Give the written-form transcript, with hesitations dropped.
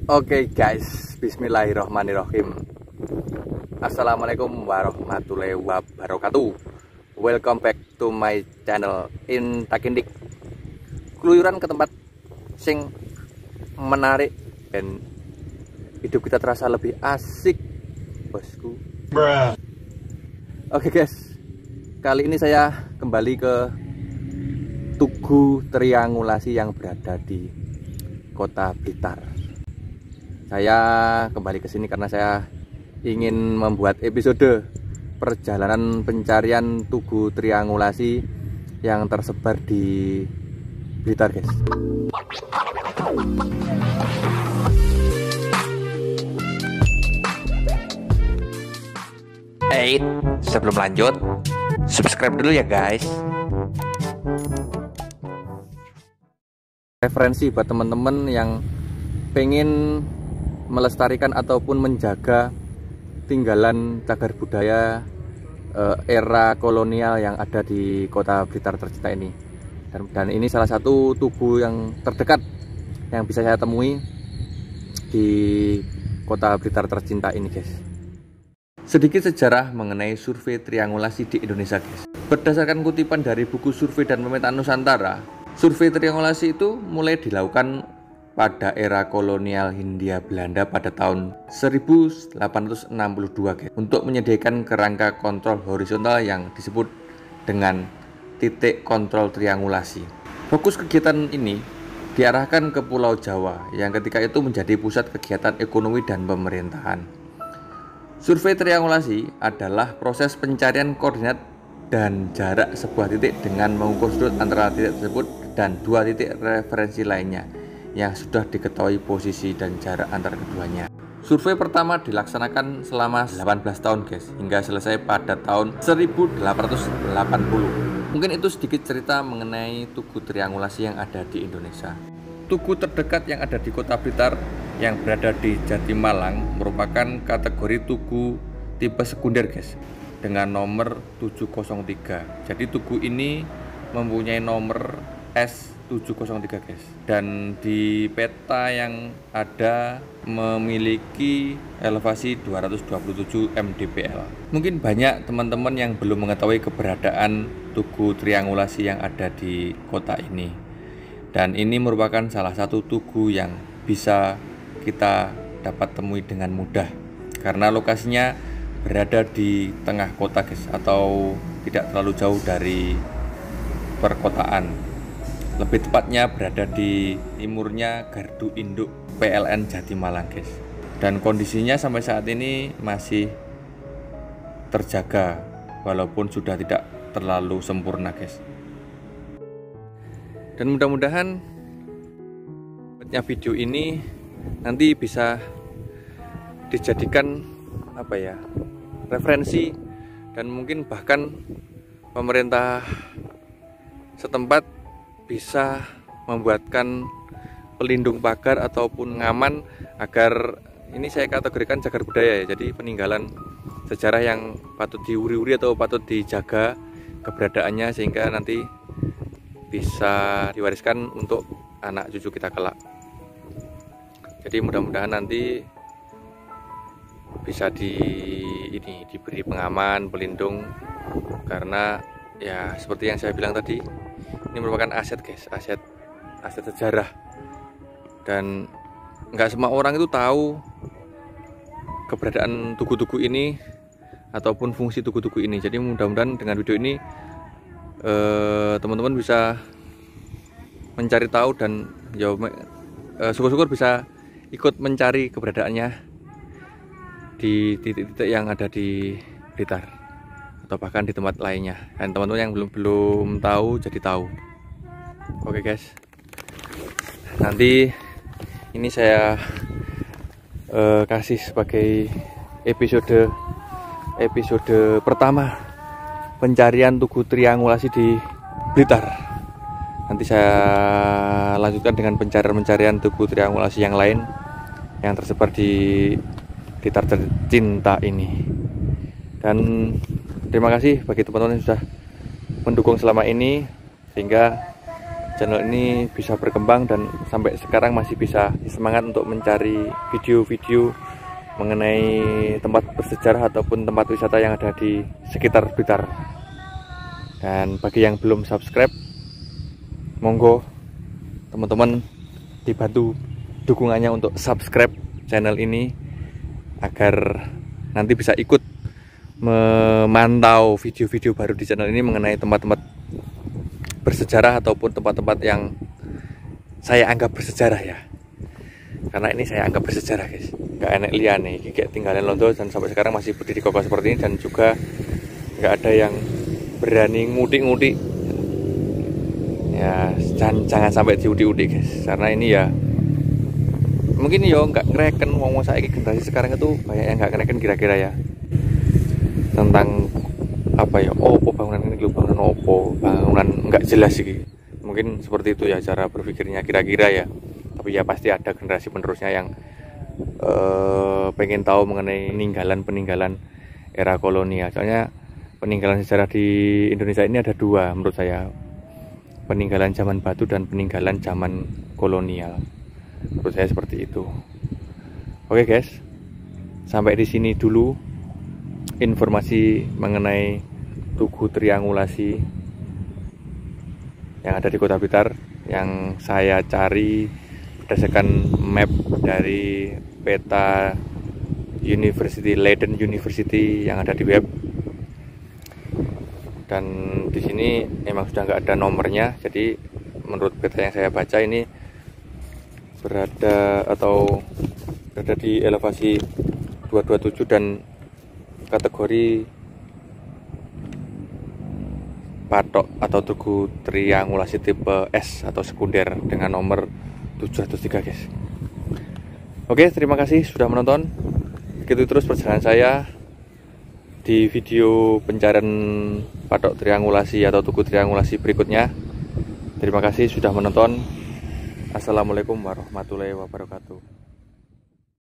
Oke guys, bismillahirrahmanirrahim. Assalamualaikum warahmatullahi wabarakatuh. Welcome back to my channel Intakindik. Keluyuran ke tempat sing menarik dan hidup kita terasa lebih asik, bosku. Oke guys, kali ini saya kembali ke Tugu Triangulasi yang berada di Kota Blitar. Saya kembali ke sini karena saya ingin membuat episode perjalanan pencarian Tugu Triangulasi yang tersebar di Blitar, guys. Sebelum lanjut, subscribe dulu ya guys. Referensi buat teman-teman yang pengen melestarikan ataupun menjaga tinggalan cagar budaya era kolonial yang ada di Kota Blitar tercinta ini. Dan ini salah satu tugu yang terdekat yang bisa saya temui di Kota Blitar tercinta ini, guys. Sedikit sejarah mengenai survei triangulasi di Indonesia, guys. Berdasarkan kutipan dari buku Survei dan Pemetaan Nusantara, survei triangulasi itu mulai dilakukan pada era kolonial Hindia Belanda pada tahun 1862, guys, untuk menyediakan kerangka kontrol horizontal yang disebut dengan titik kontrol triangulasi. Fokus kegiatan ini diarahkan ke Pulau Jawa yang ketika itu menjadi pusat kegiatan ekonomi dan pemerintahan. Survei triangulasi adalah proses pencarian koordinat dan jarak sebuah titik dengan mengukur sudut antara titik tersebut dan dua titik referensi lainnya yang sudah diketahui posisi dan jarak antar keduanya. Survei pertama dilaksanakan selama 18 tahun, guys, hingga selesai pada tahun 1880. Mungkin itu sedikit cerita mengenai Tugu Triangulasi yang ada di Indonesia. Tugu terdekat yang ada di Kota Blitar yang berada di Jatimalang merupakan kategori tugu tipe sekunder, guys, dengan nomor 703. Jadi tugu ini mempunyai nomor S703, guys, dan di peta yang ada memiliki elevasi 227 mdpl. Mungkin banyak teman-teman yang belum mengetahui keberadaan Tugu Triangulasi yang ada di kota ini, dan ini merupakan salah satu tugu yang bisa kita dapat temui dengan mudah karena lokasinya berada di tengah kota, guys, atau tidak terlalu jauh dari perkotaan. Lebih tepatnya berada di timurnya Gardu Induk PLN Jatimalang, guys. Dan kondisinya sampai saat ini masih terjaga walaupun sudah tidak terlalu sempurna, guys. Dan mudah-mudahan video ini nanti bisa dijadikan referensi, dan mungkin bahkan pemerintah setempat bisa membuatkan pelindung pagar ataupun ngaman agar ini saya kategorikan cagar budaya, ya. Jadi peninggalan sejarah yang patut diuri-uri atau patut dijaga keberadaannya sehingga nanti bisa diwariskan untuk anak cucu kita kelak. Jadi mudah-mudahan nanti bisa diberi pengaman, pelindung, karena ya seperti yang saya bilang tadi, ini merupakan aset, guys, aset sejarah, dan nggak semua orang itu tahu keberadaan tugu-tugu ini ataupun fungsi tugu-tugu ini. Jadi mudah-mudahan dengan video ini teman-teman bisa mencari tahu dan ya syukur-syukur bisa ikut mencari keberadaannya di titik-titik yang ada di Blitar atau bahkan di tempat lainnya, dan teman-teman yang belum tahu jadi tahu. Oke, guys, nanti ini saya kasih sebagai episode pertama pencarian Tugu Triangulasi di Blitar. Nanti saya lanjutkan dengan pencarian Tugu Triangulasi yang lain yang tersebar di Blitar tercinta ini. Dan terima kasih bagi teman-teman yang sudah mendukung selama ini, sehingga channel ini bisa berkembang dan sampai sekarang masih bisa semangat untuk mencari video-video mengenai tempat bersejarah ataupun tempat wisata yang ada di sekitar Blitar. Dan bagi yang belum subscribe, monggo teman-teman dibantu dukungannya untuk subscribe channel ini agar nanti bisa ikut memantau video-video baru di channel ini mengenai tempat-tempat bersejarah ataupun tempat-tempat yang saya anggap bersejarah ya. Karena ini saya anggap bersejarah guys, nggak enak liane kayak tinggalan londo dan sampai sekarang masih berdiri kokoh seperti ini, dan juga nggak ada yang berani ngudik-ngudik ya. Jangan sampai diudik-udik guys, karena ini ya mungkin yo nggak ngereken ngomong saya generasi sekarang itu banyak yang nggak ngereken kira-kira ya tentang apa ya, opo bangunan ini, bangunan opo, bangunan nggak jelas sih, mungkin seperti itu ya cara berpikirnya kira-kira ya. Tapi ya pasti ada generasi penerusnya yang pengen tahu mengenai peninggalan era kolonial. Soalnya peninggalan sejarah di Indonesia ini ada dua menurut saya, peninggalan zaman batu dan peninggalan zaman kolonial. Menurut saya seperti itu. Oke guys, sampai di sini dulu informasi mengenai Tugu Triangulasi yang ada di Kota Blitar yang saya cari berdasarkan map dari peta Leiden University yang ada di web. Dan di sini memang sudah nggak ada nomornya, jadi menurut peta yang saya baca ini berada di elevasi 227 dan kategori patok atau Tugu Triangulasi tipe S atau sekunder dengan nomor 703 guys. Oke, terima kasih sudah menonton. Begitu terus perjalanan saya di video pencarian patok triangulasi atau Tugu Triangulasi berikutnya. Terima kasih sudah menonton. Assalamualaikum warahmatullahi wabarakatuh.